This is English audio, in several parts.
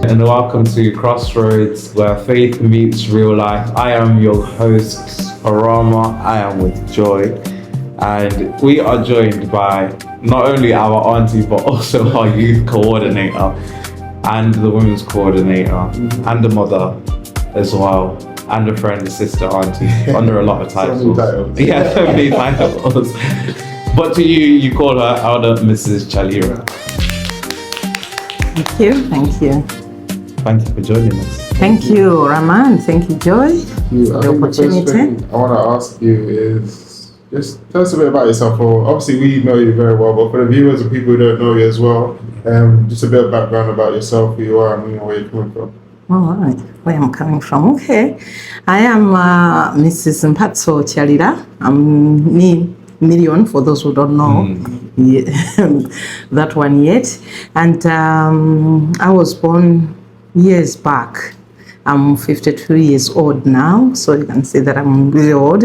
And welcome to Crossroads, where faith meets real life. I am your host, Arama. I am with Joy. And we are joined by not only our auntie, but also our youth coordinator and the women's coordinator and the mother as well. And a friend, a sister, auntie, under a lot of titles. So many titles. But to you call her Elder Mrs Chalira. Thank you. Thank you for joining us. Thank you, Raman. Thank you, Joy, for the opportunity. The first thing I want to ask you is, just tell us a bit about yourself. Obviously, we know you very well, but for the viewers and people who don't know you as well, just a bit of background about yourself, who you are, and where you're coming from. All right, where I'm coming from. Okay, I am Mrs Chalira. I'm Million, for those who don't know that one yet. And I was born years back. I'm 52 years old now, so you can see that I'm really old.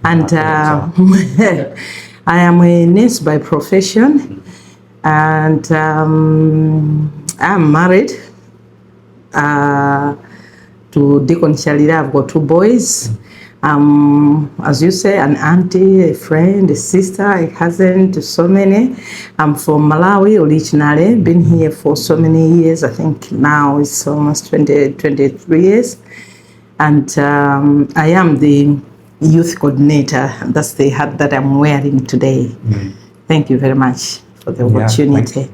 And I am a nurse by profession, and I'm married to Deacon Chalira. I've got 2 boys. As you say, an auntie, a friend, a sister, a cousin to so many. I'm from Malawi originally, been here for so many years. I think now it's almost 23 years. And I am the youth coordinator. That's the hat that I'm wearing today. Thank you very much for the opportunity.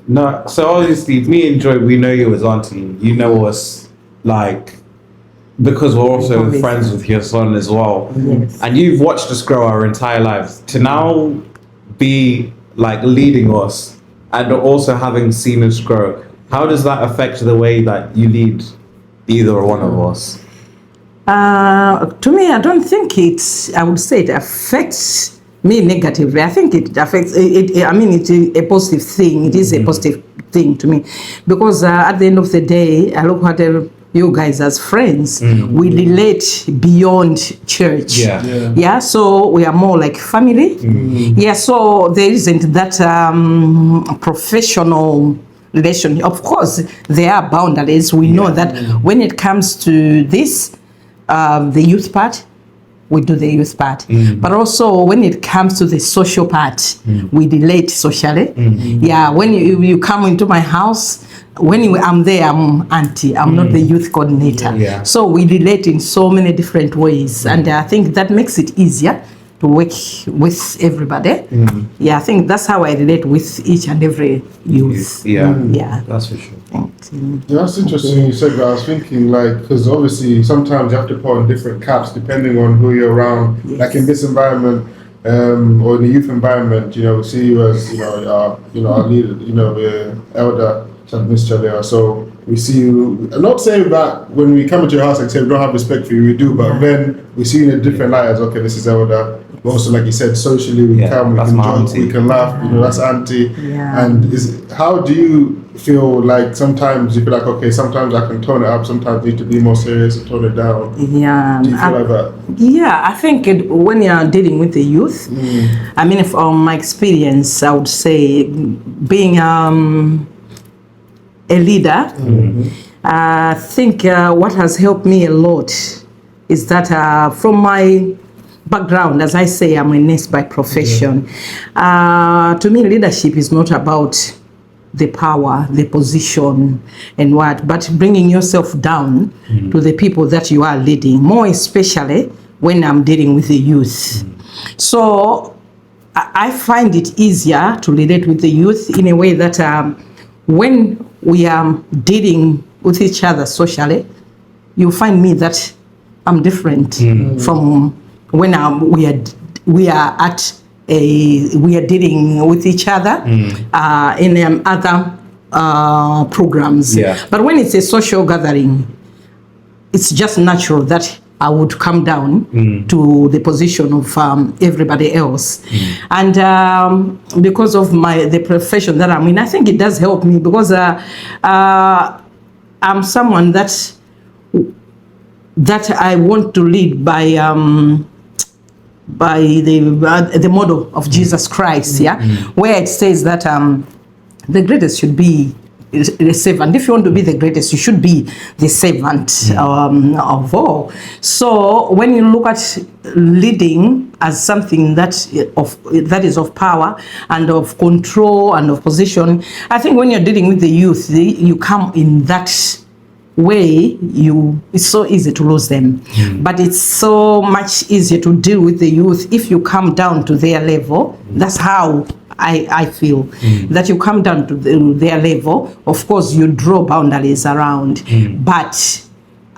No, so obviously, me and Joy, we know you as auntie. You know us because we're also friends with your son as well. Yes. And you've watched us grow our entire lives. To now be leading us and also having seen us grow, how does that affect the way that you lead either one of us? To me, I don't think I would say it affects me negatively. I think it affects, it's a positive thing. It is a positive thing to me. Because at the end of the day, I look at you guys as friends. We relate beyond church. So we are more like family. So there isn't that professional relation. Of course, there are boundaries. We know that when it comes to this, the youth part, we do the youth part. But also when it comes to the social part, we relate socially. When you come into my house, when I'm there, I'm auntie. I'm not the youth coordinator. So we relate in so many different ways. And I think that makes it easier to work with everybody. I think that's how I relate with each and every youth. That's for sure. That's interesting you said that. I was thinking, because obviously sometimes you have to put on different caps depending on who you're around. Like in this environment, or in the youth environment, we see you as, our leader, the elder, Miss Chalira. So we see you. I'm not saying that when we come into your house and say we don't have respect for you, we do, but then we see you in a different light as, okay, this is elder. But also, like you said, socially we can joke, we can laugh, that's auntie. And how do you feel like sometimes you feel like, okay, sometimes I can tone it up, sometimes I need to be more serious and tone it down? Do you feel like that? I think when you're dealing with the youth, from my experience, I would say being a leader, I think what has helped me a lot is that from my background, as I say, I'm a nurse by profession. To me, leadership is not about the power, the position, and but bringing yourself down to the people that you are leading, more especially when I'm dealing with the youth. So I find it easier to relate with the youth in a way that when we are dealing with each other socially, you find me that I'm different from when we are dealing with each other in other programs. But when it's a social gathering, it's just natural that I would come down to the position of everybody else. And because of the profession that I'm in, I think it does help me because I'm someone that I want to lead by the model of Jesus Christ, where it says that the greatest should be the servant. If you want to be the greatest, you should be the servant of all. So when you look at leading as something that is of power and of control and of position, I think when you're dealing with the youth, you come in that way, it's so easy to lose them. But it's so much easier to deal with the youth if you come down to their level. That's how I feel, that you come down to their level. Of course, you draw boundaries around, but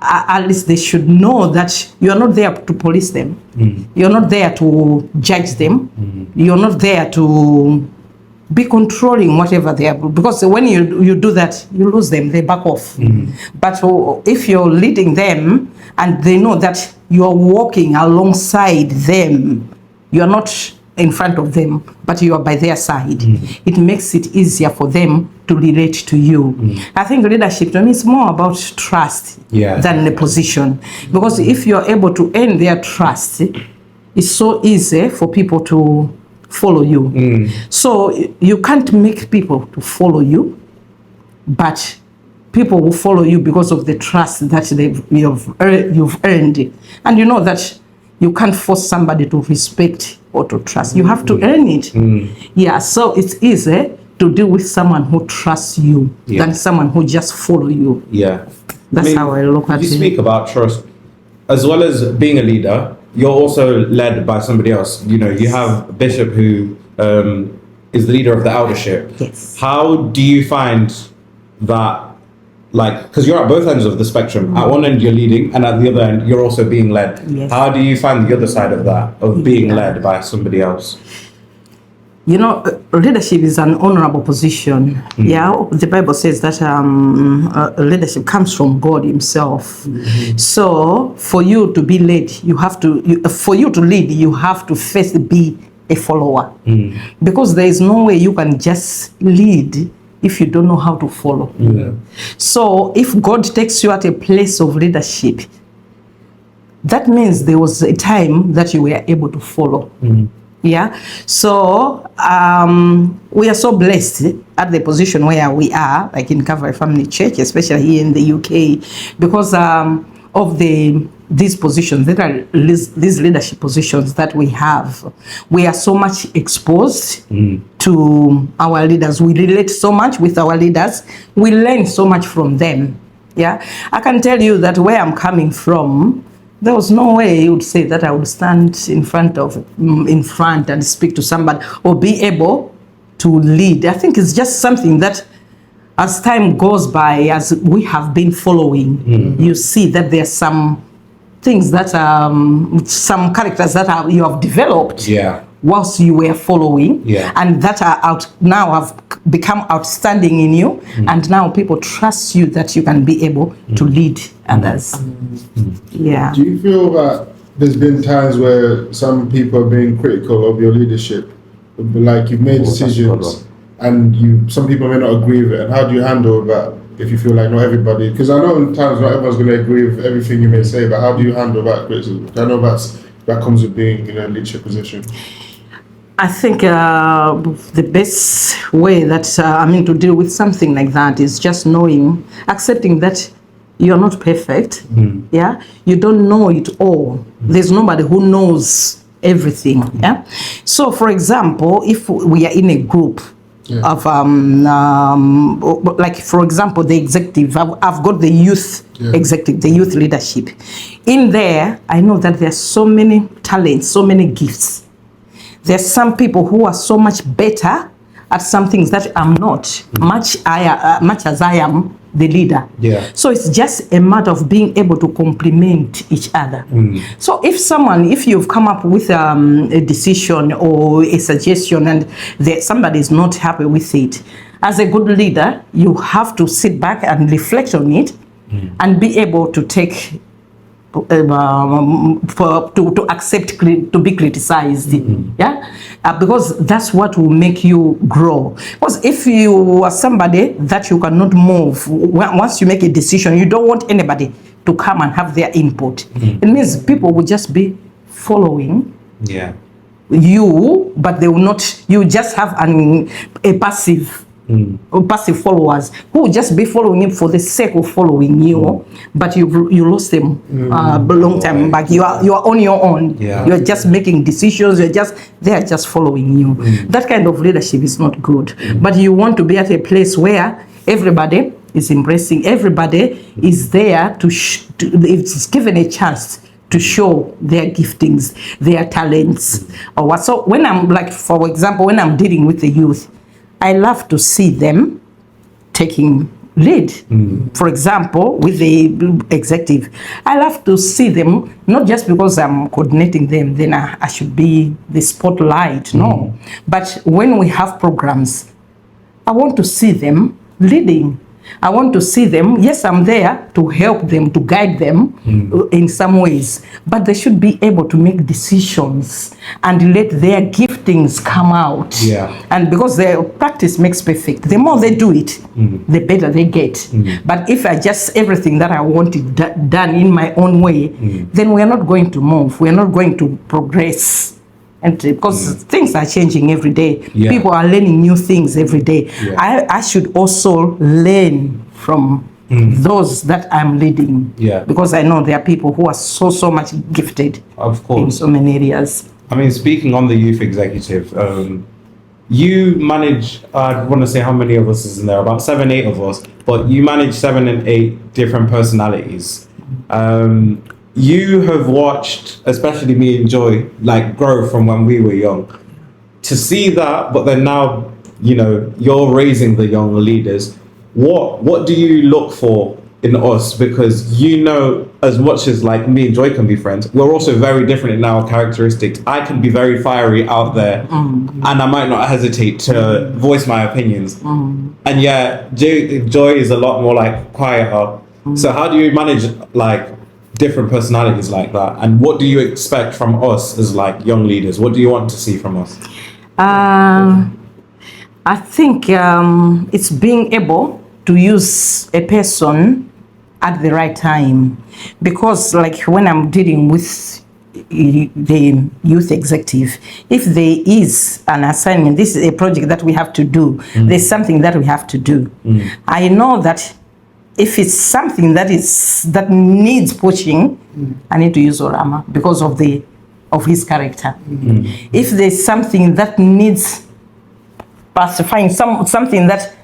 at least they should know that you're not there to police them. You're not there to judge them. You're not there to be controlling whatever they are, because when you do that, you lose them, they back off. But if you're leading them and they know that you are walking alongside them, you're not in front of them, but you are by their side, it makes it easier for them to relate to you. I think leadership to me is more about trust than the position, because if you're able to earn their trust, it's so easy for people to follow you. So you can't make people to follow you, but people will follow you because of the trust that you've earned. And you know that you can't force somebody to respect or to trust. You have to earn it. Yeah, so it's easy to deal with someone who trusts you than someone who just follow you. Yeah. That's how I look at it. You speak about trust. As well as being a leader, you're also led by somebody else. You know, you have a bishop who is the leader of the eldership. Yes. How do you find that, like, because you're at both ends of the spectrum. At one end you're leading, and at the other end you're also being led. Yes. How do you find the other side of that, of being led by somebody else? You know, leadership is an honorable position. Yeah, the Bible says that leadership comes from God Himself. So, for you to be led, for you to lead, you have to first be a follower. Because there is no way you can just lead if you don't know how to follow. So, if God takes you at a place of leadership, that means there was a time that you were able to follow. Yeah, so we are so blessed at the position where we are, like in Calvary Family Church, especially here in the UK, because of these positions, these leadership positions that we have. We are so much exposed to our leaders. We relate so much with our leaders. We learn so much from them. Yeah, I can tell you that where I'm coming from, there was no way you would say that I would stand in front and speak to somebody or be able to lead. I think it's just something that as time goes by, as we have been following, you see that there's some things that some characters that you have developed whilst you were following, and that are now have become outstanding in you, and now people trust you that you can be able to lead others. Yeah. Do you feel that there's been times where some people are being critical of your leadership, like you've made decisions and some people may not agree with it, and how do you handle that if you feel like not everybody, because I know in times not everyone's going to agree with everything you may say, but how do you handle that criticism? I know that comes with being in a leadership position. I think the best way that to deal with something like that is just accepting that you're not perfect. Yeah, you don't know it all. There's nobody who knows everything. Yeah. So, for example, if we are in a group of like, for example, the executive, I've got the youth executive, the youth leadership. In there, I know that there's so many talents, so many gifts. There's some people who are so much better at some things that I'm not, much as I am the leader. So it's just a matter of being able to complement each other. So if you've come up with a decision or a suggestion and somebody is not happy with it, as a good leader, you have to sit back and reflect on it and be able to take to accept to be criticized, because that's what will make you grow. Because if you are somebody that you cannot move, once you make a decision, you don't want anybody to come and have their input. It means people will just be following you, but they will not. You just have a passive or passive followers who will just be following him for the sake of following you, but you lost them a long time back. You are on your own. Yeah. You're just making decisions. They are just following you. That kind of leadership is not good. But you want to be at a place where everybody is embracing. Everybody is there it's given a chance to show their giftings, their talents, or what. So when I'm like, for example, when I'm dealing with the youth, I love to see them taking lead. For example, with the executive, I love to see them, not just because I'm coordinating them, then I should be the spotlight, no. But when we have programs, I want to see them leading. I want to see them, yes, I'm there to help them, to guide them in some ways, but they should be able to make decisions and let their giftings come out. Yeah. And because their practice makes perfect, the more they do it, the better they get. But if I just everything that I wanted done in my own way, then we are not going to move. We are not going to progress. And because things are changing every day. Yeah. People are learning new things every day. Yeah. I should also learn from those that I'm leading. Yeah. Because I know there are people who are so much gifted Of course. in so many areas. I mean, speaking on the youth executive, you manage, I want to say how many of us is in there, about 7, 8 of us, but you manage 7 and 8 different personalities. You have watched, especially me and Joy, like grow from when we were young. To see that, but then now, you know, you're raising the young leaders. What do you look for in us? Because you know, as much as like me and Joy can be friends, we're also very different in our characteristics. I can be very fiery out there, and I might not hesitate to voice my opinions. And yeah, Joy is a lot more like quieter. So how do you manage like different personalities like that, and what do you expect from us as like young leaders? What do you want to see from us? I think it's being able to use a person at the right time, because like when I'm dealing with the youth executive, if there is an assignment, this is a project that we have to do, there's something that we have to do, I know that if it's something that needs pushing, I need to use Orama because of his character. If there's something that needs pacifying, something that,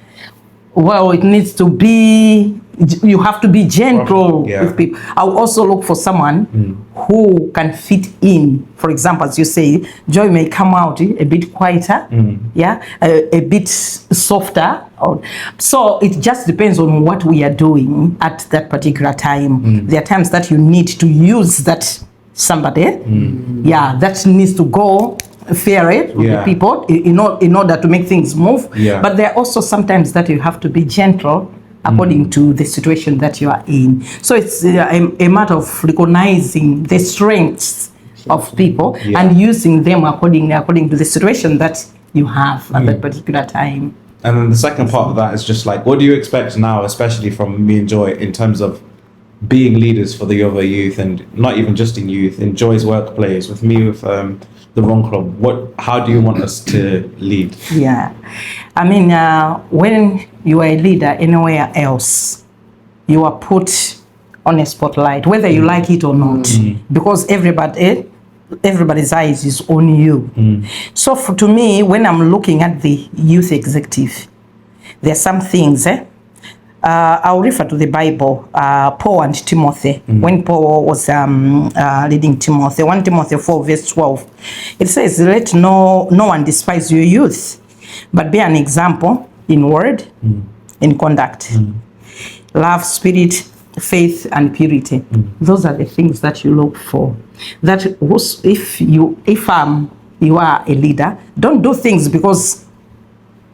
well, it needs to be, you have to be gentle with people. I'll also look for someone who can fit in. For example, as you say, Joy may come out a bit quieter, a bit softer. So it just depends on what we are doing at that particular time. There are times that you need to use that somebody, that needs to go fair with the people in order to make things move. But there are also sometimes that you have to be gentle according to the situation that you are in. So it's a matter of recognizing the strengths of people and using them according to the situation that you have at that particular time. And then the second part of that is just like, what do you expect now, especially from me and Joy, in terms of being leaders for the other youth, and not even just in youth, in Joy's workplace, with me with the Wrong Club? How do you want us to lead? Yeah, I mean, when you are a leader anywhere else, you are put on a spotlight, whether you like it or not, because everybody's eyes is on you. So to me, when I'm looking at the youth executive, there are some things. I'll refer to the Bible, Paul and Timothy. When Paul was leading Timothy, 1 Timothy 4 verse 12, it says, let no one despise your youth, but be an example in word, in conduct, love, spirit, faith, and purity. Those are the things that you look for. That if you are a leader, don't do things because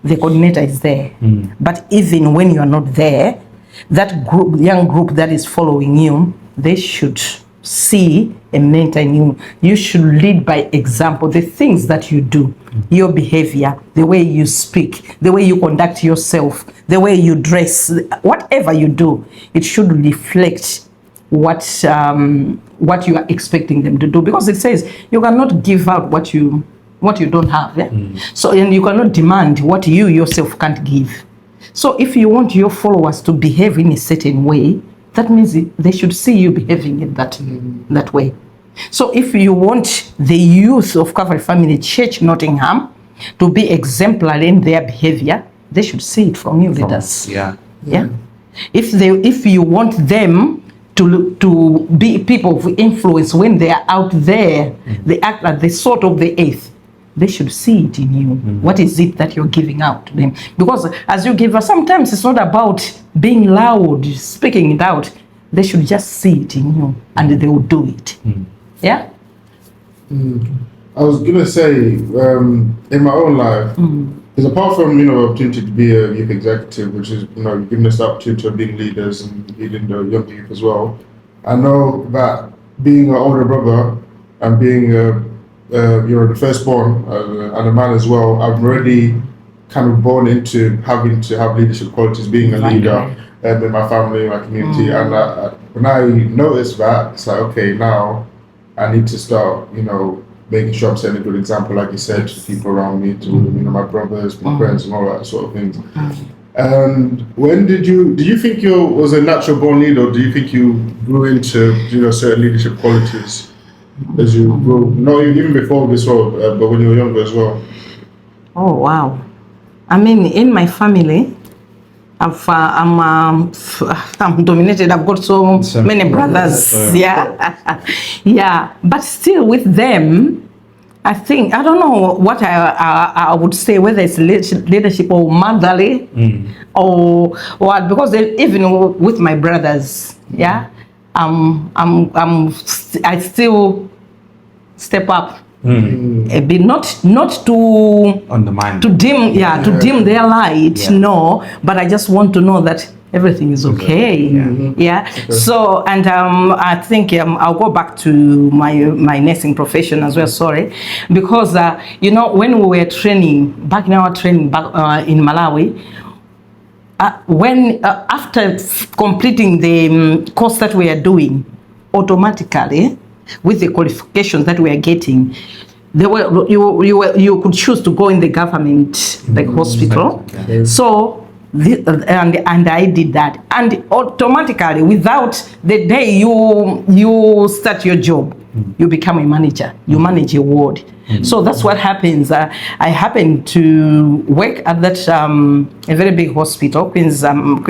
the coordinator is there. But even when you are not there, that young group that is following you, they should see and maintain you. You should lead by example. The things that you do, your behavior, the way you speak, the way you conduct yourself, the way you dress, whatever you do, it should reflect what you are expecting them to do. Because it says you cannot give out what you what you don't have. Yeah? So, and you cannot demand what you yourself can't give. So if you want your followers to behave in a certain way, that means they should see you behaving in that way. So if you want the youth of Calvary Family Church Nottingham to be exemplary in their behavior, they should see it from you leaders. Yeah. If you want them to be people of influence when they are out there, they act like the salt of the earth. They should see it in you. What is it that you're giving out to them? Because as you give us, sometimes it's not about being loud, speaking it out. They should just see it in you, and they will do it. Yeah. I was gonna say, in my own life, because apart from opportunity to be a youth executive, which is giving us the opportunity of being leaders and leading the young youth as well, I know that being an older brother and being the firstborn and a man as well, I'm already kind of born into having to have leadership qualities, being a leader in my family, my community, and when I noticed that, it's like, okay, now I need to start, making sure I'm setting a good example, like you said, to people around me, to my brothers, my friends, and all that sort of things. And when did you think you was a natural born leader, or do you think you grew into certain leadership qualities as you grew? No, even before this role, but when you were younger as well. Oh wow! I mean, in my family, I'm dominated. I've got so many brothers. Yeah. But still, with them, I think I don't know what I would say, whether it's leadership or motherly or what, because even with my brothers, I still step up. A bit, not to undermine, to dim their light, no, but I just want to know that everything is okay. So, and I think I'll go back to my nursing profession as well. Sorry, because when we were training back in our training back in Malawi, when after completing the course that we are doing, automatically, with the qualifications that we are getting, you could choose to go in the government hospital. So and I did that, and automatically, without the day you start your job, you become a manager. You manage a ward. So that's what happens. I happened to work at that a very big hospital, Queen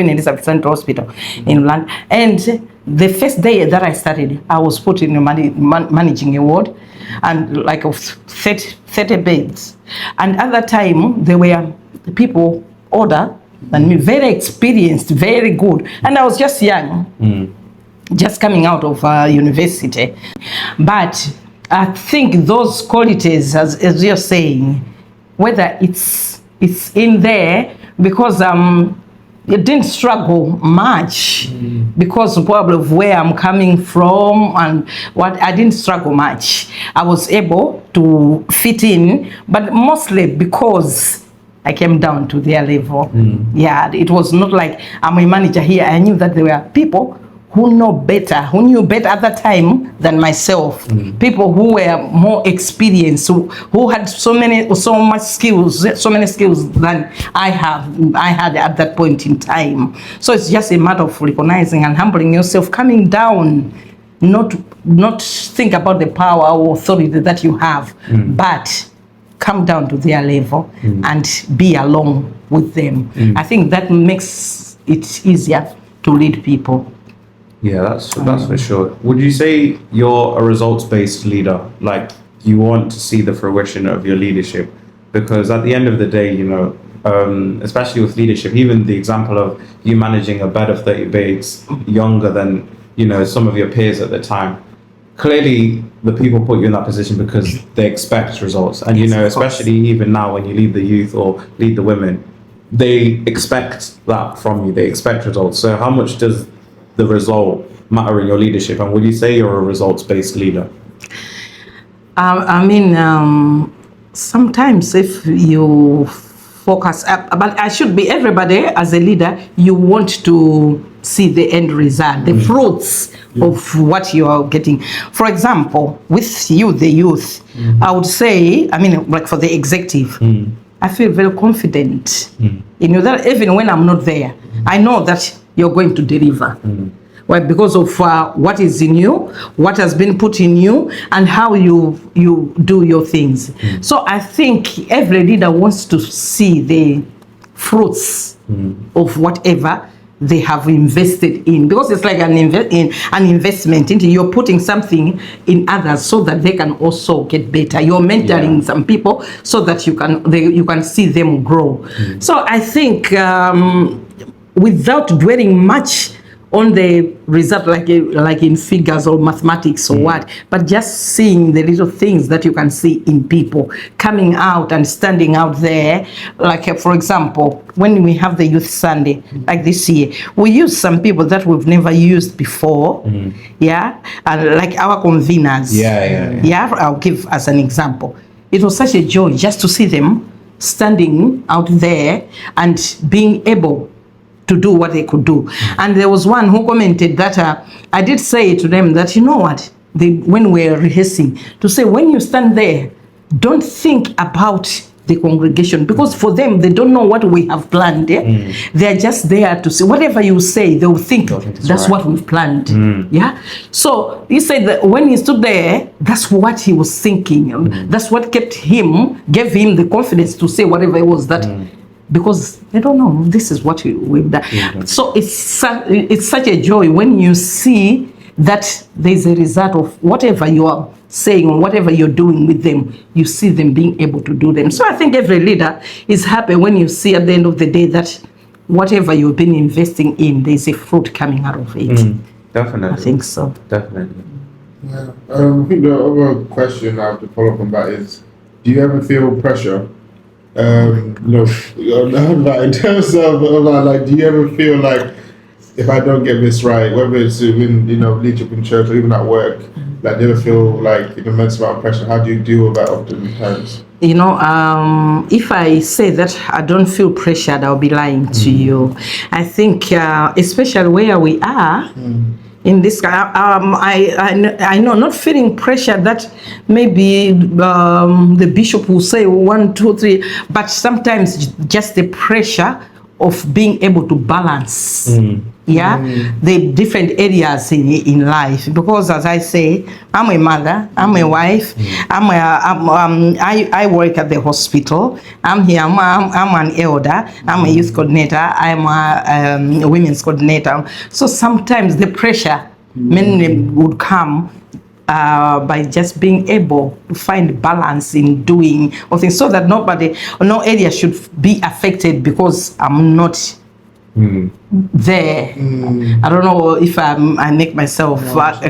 Elizabeth Central Hospital in London, and the first day that I started, I was put in managing a ward, and like of 30 beds. And at that time, there were people older than me, very experienced, very good. And I was just young, just coming out of university. But I think those qualities, as you're saying, whether it's in there, because it didn't struggle much, because probably of where I'm coming from and what, I didn't struggle much. I was able to fit in, but mostly because I came down to their level. It was not like I'm a manager here. I knew that there were people who knew better at that time than myself. People who were more experienced, who had so many skills than I had at that point in time. So it's just a matter of recognizing and humbling yourself, coming down, not think about the power or authority that you have, but come down to their level and be along with them. I think that makes it easier to lead people. Yeah, that's for sure. Would you say you're a results-based leader? Like, you want to see the fruition of your leadership? Because at the end of the day, especially with leadership, even the example of you managing a bed of 30 beds younger than, some of your peers at the time, clearly the people put you in that position because they expect results. And, especially even now when you lead the youth or lead the women, they expect that from you. They expect results. So how much does the result matter in your leadership, and would you say you're a results-based leader? Sometimes if you focus. But I should be, everybody as a leader, you want to see the end result, the fruits of what you are getting. For example, with you, the youth, I would say, I mean, like for the executive, I feel very confident. You know, that even when I'm not there, I know that you're going to deliver. Well, because of what is in you, what has been put in you, and how you do your things. So I think every leader wants to see the fruits of whatever they have invested in, because it's like an investment into, you're putting something in others so that they can also get better. You're mentoring some people so that you can see them grow. So I think without dwelling much on the result, like in figures or mathematics or what, but just seeing the little things that you can see in people coming out and standing out there. Like for example, when we have the Youth Sunday, like this year, we use some people that we've never used before, and like our conveners. I'll give as an example. It was such a joy just to see them standing out there and being able to do what they could do. And there was one who commented that I did say to them that, you know what, when we're rehearsing, to say, when you stand there, don't think about the congregation, because for them, they don't know what we have planned. They're just there to see whatever you say, they'll think that's what we've planned. So he said that when he stood there, that's what he was thinking. That's what gave him the confidence to say whatever it was that, because they don't know this is what we've done. So it's such a joy when you see that there's a result of whatever you are saying or whatever you're doing with them, you see them being able to do them. So I think every leader is happy when you see at the end of the day that whatever you've been investing in, there's a fruit coming out of it. Definitely. I think so. Definitely. Yeah. I think the other question I have to follow up on that is, do you ever feel pressure? Like in terms of like, do you ever feel like, if I don't get this right, whether it's in leadership in church or even at work, like, do you ever feel like an immense amount of pressure? How do you deal with that oftentimes? If I say that I don't feel pressured, I'll be lying to you. I think, especially where we are. In this, I know, not feeling pressure that maybe the bishop will say 1, 2, 3, but sometimes just the pressure of being able to balance, the different areas in life. Because as I say, I'm a mother, I'm a wife, I work at the hospital, I'm here, I'm an elder, I'm a youth coordinator, I'm a women's coordinator. So sometimes the pressure mainly would come by just being able to find balance in doing or things, so that no area should be affected because I'm not there. I don't know if I make myself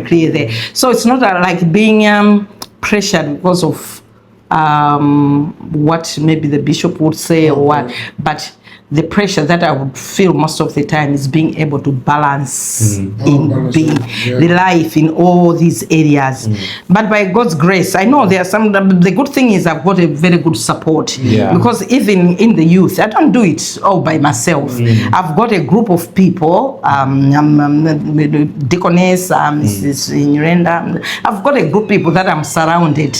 clear there. So it's not like being pressured because of what maybe the bishop would say or what, but the pressure that I would feel most of the time is being able to balance the life in all these areas. But by God's grace, I know there are some. The good thing is I've got a very good support. Because even in the youth, I don't do it all by myself. I've got a group of people. Deaconess, Mrs. Nyurenda. I've got a group of people that I'm surrounded.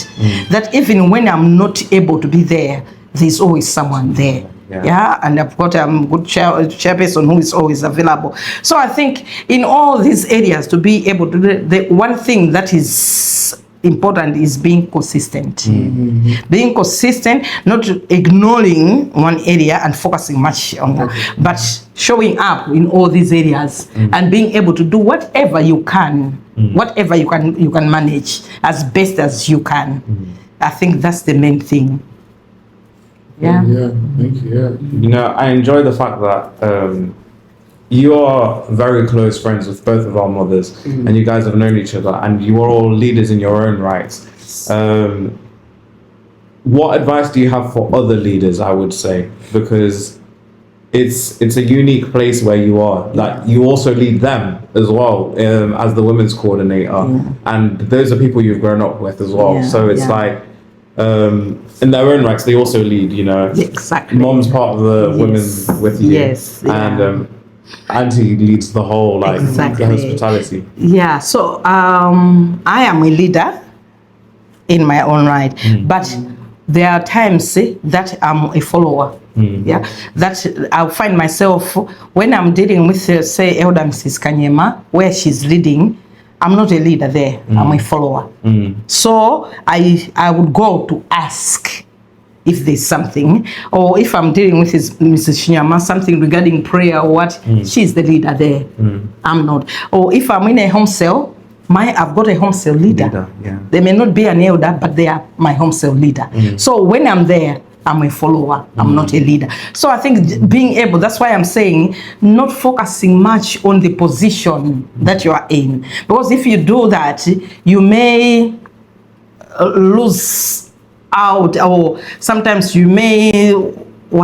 That even when I'm not able to be there, there's always someone there. And I've got a good chairperson who is always available. So I think in all these areas, to be able to do the one thing that is important is being consistent. Being consistent, not ignoring one area and focusing much on that, but showing up in all these areas and being able to do whatever you can, whatever you can manage as best as you can. I think that's the main thing. Thank you. I enjoy the fact that you are very close friends with both of our mothers, and you guys have known each other, and you are all leaders in your own rights. What advice do you have for other leaders? I would say, because it's a unique place where you are. Like, you also lead them as well as the women's coordinator, and those are people you've grown up with as well. So it's like, in their own rights, they also lead, you know. Exactly. Mom's part of the women with you. Yes. Yeah. And auntie leads the whole, like, Exactly. the hospitality. Yeah. So I am a leader in my own right, but there are times that I'm a follower. Yeah, that I'll find myself when I'm dealing with, say, Elder Mrs Chalira, where she's leading. I'm not a leader there. I'm a follower. So I would go to ask if there's something, or if I'm dealing with Mrs. Chalira, something regarding prayer or what. She's the leader there. I'm not. Or if I'm in a home cell. I've got a home cell leader. Yeah. They may not be an elder, but they are my home cell leader. So when I'm there, I'm a follower. I'm not a leader. So I think being able, that's why I'm saying not focusing much on the position that you are in. Because if you do that, you may lose out, or sometimes you may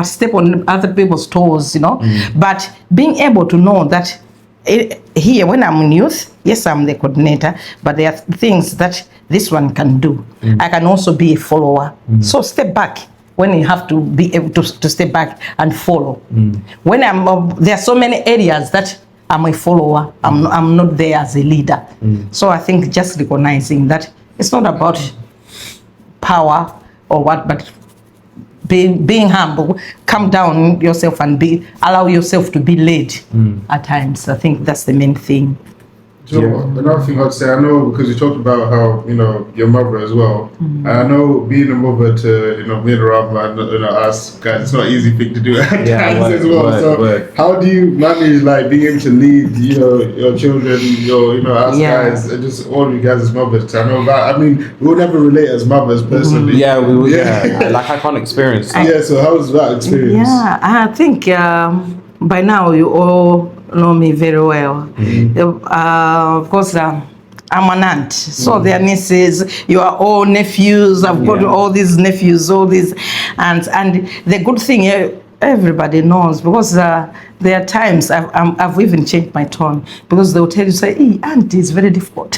step on other people's toes, you know. But being able to know that here, when I'm in youth, yes, I'm the coordinator, but there are things that this one can do. I can also be a follower. So step back when you have to be able to step back and follow. When there are so many areas that I'm a follower, I'm not there as a leader. So I think just recognizing that it's not about power or what, but being humble, come down yourself and allow yourself to be led at times. I think that's the main thing. So another thing I'd say, I know, because you talked about how, you know, your mother as well. And I know being a mother to, you know, me and Rahma, you know, us guys, it's not an easy thing to do at times as well. How do you manage, like, being able to lead, you know, your children, you know, us guys, and just all you guys as mothers? I know that, I mean, we'll never relate as mothers personally. Yeah, like I can't experience that. Yeah, so how was that experience? Yeah, I think by now you all know me very well. Of course, I'm an aunt, so their nieces, you are all nephews. I've got all these nephews, all these aunts, and the good thing everybody knows, because there are times I've even changed my tone, because they'll tell you, say, hey, auntie is very difficult.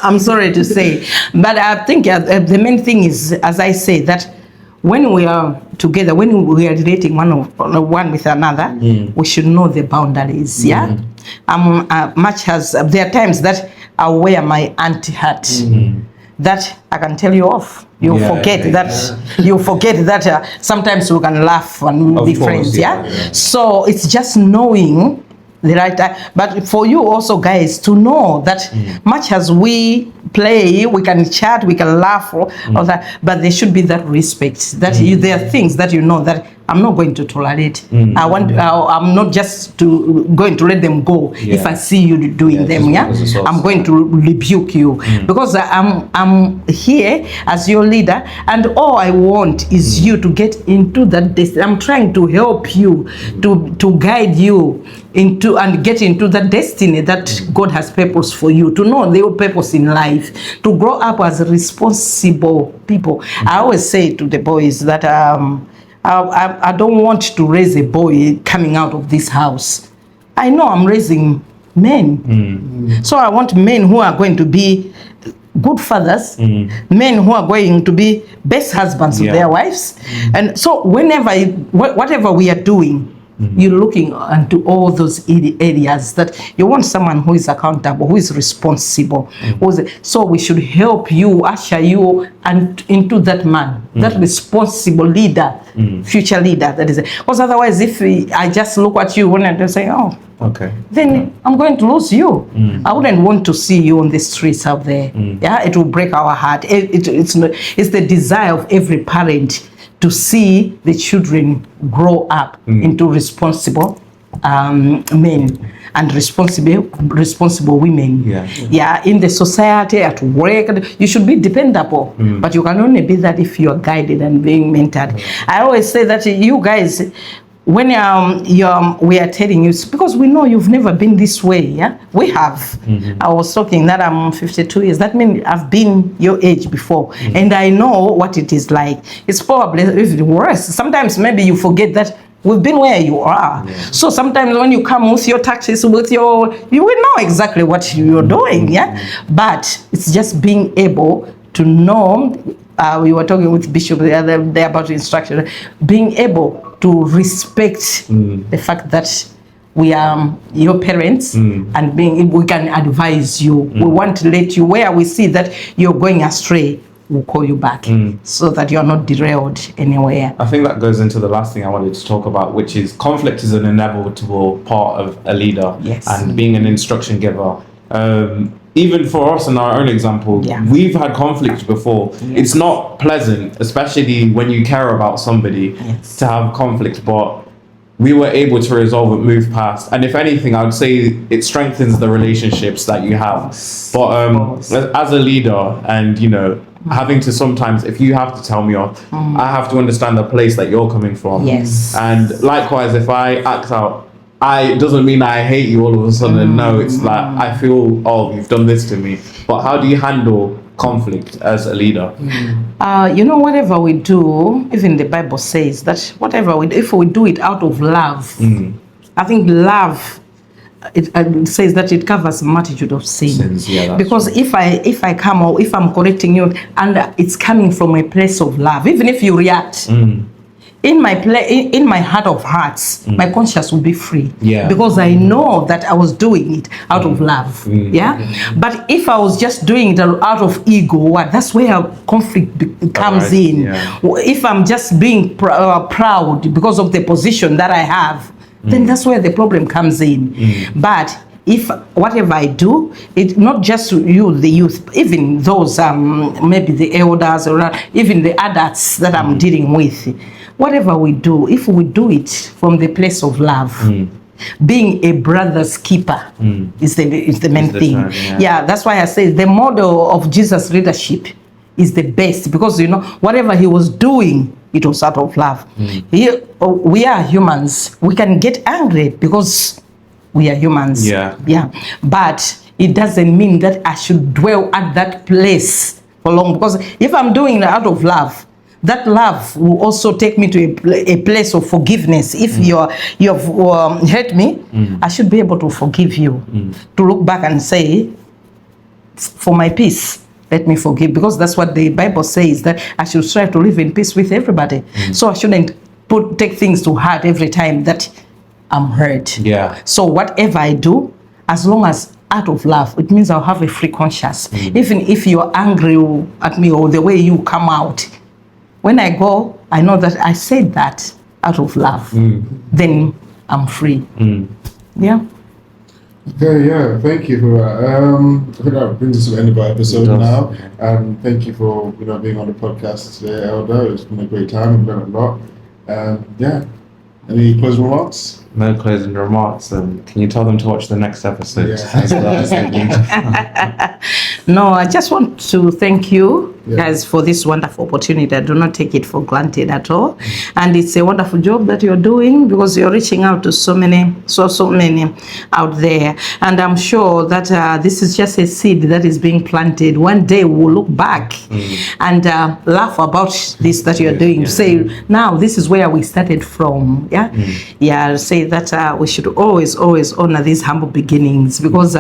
I'm sorry to say, but I think the main thing is, as I say, that when we are together, when we are relating one with another, we should know the boundaries. Yeah, much as there are times that I wear my auntie hat, that I can tell you off. You forget that. You forget that. Sometimes we can laugh and be friends. Yeah? So it's just knowing the right time. But for you also, guys, to know that much as we play, we can chat, we can laugh, all that, but there should be that respect. That there are things that you know that I'm not going to tolerate. I'm not just going to let them go if I see you doing them. I'm going to rebuke you because I'm here as your leader, and all I want is you to get into that destiny. I'm trying to help you, to guide you into and get into that destiny that God has purpose for you, to know your purpose in life, to grow up as responsible people. I always say to the boys that I don't want to raise a boy coming out of this house. I know I'm raising men. So I want men who are going to be good fathers, men who are going to be best husbands to their wives. And so whatever we are doing, you're looking into all those areas that you want someone who is accountable, who is responsible. So we should help you, usher you and into that man, that responsible leader, future leader. That is it. Because otherwise, if I just look at you and I say, oh, okay, then I'm going to lose you. I wouldn't want to see you on the streets out there. Yeah, it will break our heart. It's the desire of every parent to see the children grow up into responsible men and responsible women. In the society, at work, you should be dependable. But you can only be that if you are guided and being mentored. I always say that you guys, when we are telling you, because we know you've never been this way. Yeah, we have. I was talking that I'm 52 years. That means I've been your age before, and I know what it is like. It's probably even worse. Sometimes maybe you forget that we've been where you are. So sometimes when you come with your taxes, you will know exactly what you're doing. Yeah, but it's just being able to know, we were talking with Bishop the other day about instruction, being able to respect the fact that we are your parents and we can advise you. We want to let you, where we see that you're going astray, we'll call you back so that you're not derailed anywhere. I think that goes into the last thing I wanted to talk about, which is conflict is an inevitable part of a leader. Yes. And being an instruction giver. Even for us in our own example, we've had conflict before. Yes. It's not pleasant, especially when you care about somebody, to have conflict, but we were able to resolve it, move past. And if anything, I would say it strengthens the relationships that you have. But as a leader, and you know, having to sometimes, if you have to tell me off, I have to understand the place that you're coming from. Yes. And likewise, if I act out, it doesn't mean I hate you all of a sudden. No, it's like I feel, oh, you've done this to me. But how do you handle conflict as a leader? You know, whatever we do, even the Bible says that whatever we do, if we do it out of love, I think love, it says that it covers a multitude of sins. Because if I come, or if I'm correcting you and it's coming from a place of love, even if you react, in my heart of hearts, my conscience will be free. Because I know that I was doing it out of love. But if I was just doing it out of ego, that's where conflict comes in. If I'm just being proud because of the position that I have, then that's where the problem comes in. But if whatever I do, it's not just you, the youth, even those maybe the elders or even the adults that I'm dealing with, whatever we do, if we do it from the place of love, being a brother's keeper is the main thing. That's why I say the model of Jesus' leadership is the best, because you know, whatever he was doing, it was out of love. We are humans. We can get angry because we are humans. But it doesn't mean that I should dwell at that place for long, because if I'm doing it out of love, that love will also take me to a place of forgiveness. If you have hurt me, I should be able to forgive you, to look back and say, for my peace, let me forgive, because that's what the Bible says, that I should strive to live in peace with everybody. So I shouldn't take things to heart every time that I'm hurt. So whatever I do, as long as out of love, it means I'll have a free conscience. Even if you're angry at me or the way you come out, when I go, I know that I said that out of love. Then I'm free. Okay, thank you for that. I think that brings us to the end of our episode now. And thank you for being on the podcast today, Elder. It's been a great time. We've learned a lot. Any closing remarks? No closing remarks. Can you tell them to watch the next episode? No, I just want to thank you guys for this wonderful opportunity. I do not take it for granted at all. And it's a wonderful job that you're doing, because you're reaching out to so many out there. And I'm sure that this is just a seed that is being planted. One day we'll look back and laugh about this that you're doing. Say, now this is where we started from. Say that we should always honor these humble beginnings, because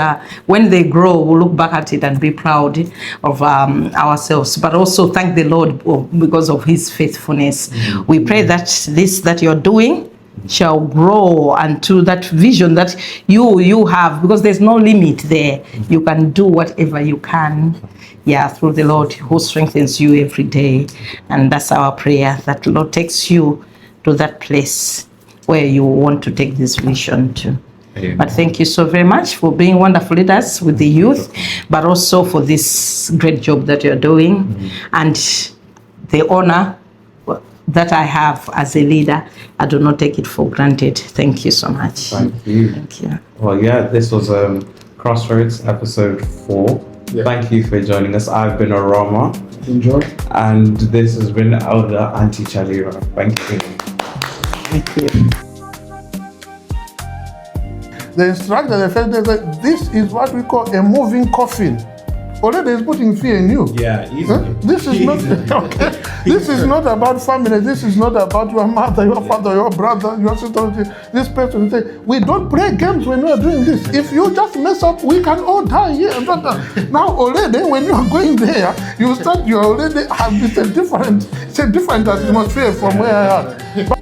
when they grow, we'll look back at it and be proud of ourselves, but also thank the Lord because of his faithfulness. We pray that this that you're doing shall grow unto that vision that you have, because there's no limit there. You can do whatever you can, through the Lord who strengthens you every day. And that's our prayer, that the Lord takes you to that place where you want to take this vision to. But thank you so very much for being wonderful leaders with the youth, but also for this great job that you're doing, and the honor that I have as a leader. I do not take it for granted. Thank you so much. Thank you. Thank you. Well, this was Crossroads episode 4. Thank you for joining us. I've been Aroma. Enjoy. And this has been Elder Mrs Chalira. Thank you. Thank you. The instructor, the first day said, this is what we call a moving coffin. already is putting fear in you. Yeah, easily. This is not okay. This is not about family. This is not about your mother, your father, your brother, your sister. This person say, we don't play games when we are doing this. If you just mess up, we can all die here. Now already, when you are going there, you already have it's a different atmosphere from where I am.